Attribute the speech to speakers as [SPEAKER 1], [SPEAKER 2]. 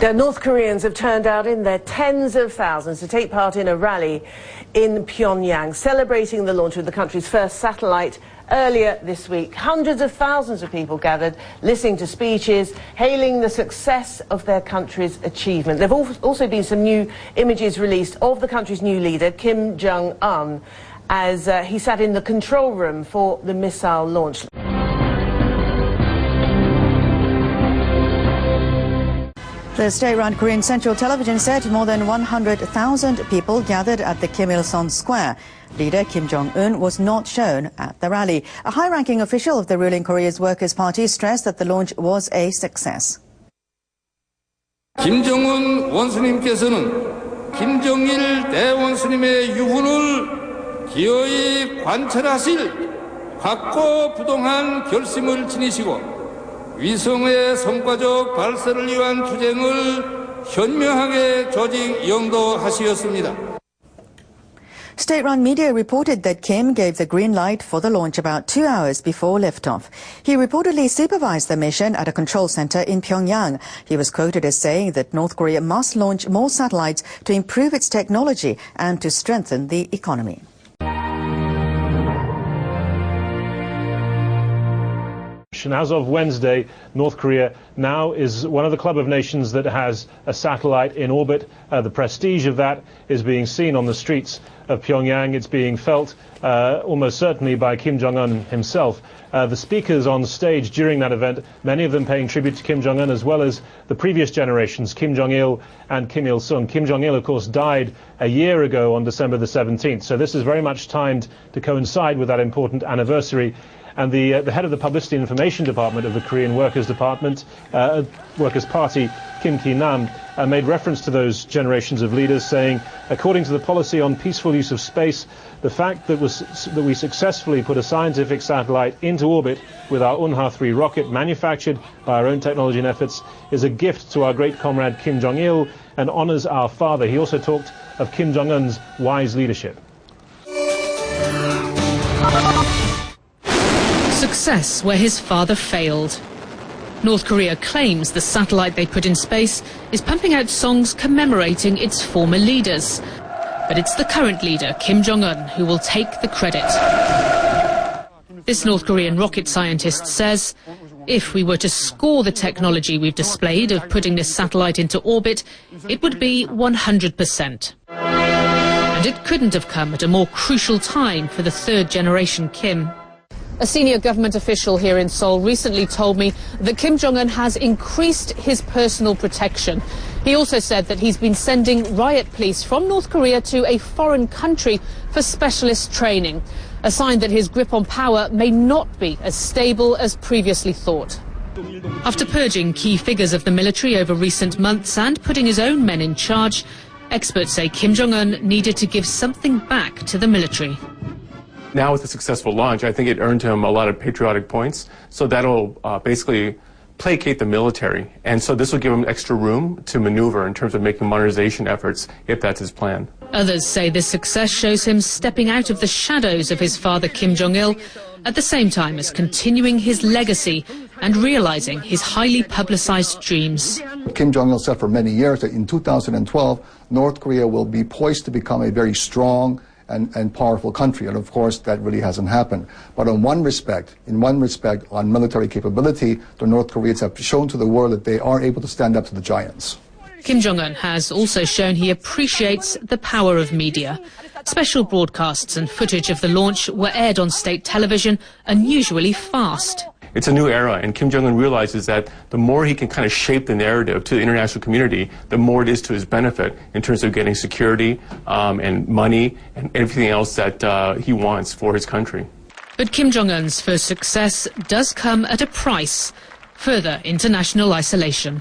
[SPEAKER 1] Now, North Koreans have turned out in their tens of thousands to take part in a rally in Pyongyang, celebrating the launch of the country's first satellite earlier this week. Hundreds of thousands of people gathered, listening to speeches, hailing the success of their country's achievement. There have also been some new images released of the country's new leader, Kim Jong-un, as he sat in the control room for the missile launch.
[SPEAKER 2] The state-run Korean Central Television said more than 100,000 people gathered at the Kim Il-sung Square. Leader Kim Jong-un was not shown at the rally. A high-ranking official of the ruling Korea's Workers' Party stressed that the launch was a success.
[SPEAKER 3] 김정은 원수님께서는 김정일 대원수님의 유훈을 기어이 관철하실 확고부동한 결심을 지니시고 위성의 성과적 발사를 위한 투쟁을 현명하게 조직 영도하시었습니다.
[SPEAKER 2] State-run media reported that Kim gave the green light for the launch about 2 hours before liftoff. He reportedly supervised the mission at a control center in Pyongyang. He was quoted as saying that North Korea must launch more satellites to improve its technology and to strengthen the economy.
[SPEAKER 4] As of Wednesday, North Korea now is one of the club of nations that has a satellite in orbit. The prestige of that is being seen on the streets of Pyongyang. It's being felt almost certainly by Kim Jong-un himself. The speakers on stage during that event, many of them paying tribute to Kim Jong-un as well as the previous generations, Kim Jong-il and Kim Il-sung. Kim Jong-il, of course, died a year ago on December the 17th, so this is very much timed to coincide with that important anniversary. And the head of the Publicity and Information Department of the Korean Workers' Party, Kim Ki-nam, made reference to those generations of leaders, saying, according to the policy on peaceful use of space, the fact that we successfully put a scientific satellite into orbit with our Unha-3 rocket manufactured by our own technology and efforts is a gift to our great comrade Kim Jong-il and honors our father. He also talked of Kim Jong-un's wise leadership.
[SPEAKER 5] Success where his father failed. North Korea claims the satellite they put in space is pumping out songs commemorating its former leaders. But it's the current leader, Kim Jong-un, who will take the credit. This North Korean rocket scientist says, if we were to score the technology we've displayed of putting this satellite into orbit, it would be 100%. And it couldn't have come at a more crucial time for the third generation Kim. A senior government official here in Seoul recently told me that Kim Jong-un has increased his personal protection. He also said that he's been sending riot police from North Korea to a foreign country for specialist training, a sign that his grip on power may not be as stable as previously thought. After purging key figures of the military over recent months and putting his own men in charge, experts say Kim Jong-un needed to give something back to the military.
[SPEAKER 6] Now with a successful launch, I think it earned him a lot of patriotic points. So that'll basically placate the military. And so this will give him extra room to maneuver in terms of making modernization efforts, if that's his plan.
[SPEAKER 5] Others say this success shows him stepping out of the shadows of his father Kim Jong-il, at the same time as continuing his legacy and realizing his highly publicized dreams.
[SPEAKER 7] Kim Jong-il said for many years that in 2012, North Korea will be poised to become a very strong and powerful country, and of course that really hasn't happened. But in one respect, on military capability, the North Koreans have shown to the world that they are able to stand up to the giants.
[SPEAKER 5] Kim Jong-un has also shown he appreciates the power of media. Special broadcasts and footage of the launch were aired on state television unusually fast.
[SPEAKER 6] It's a new era, and Kim Jong-un realizes that the more he can kind of shape the narrative to the international community, the more it is to his benefit in terms of getting security and money and everything else that he wants for his country.
[SPEAKER 5] But Kim Jong-un's first success does come at a price: further international isolation.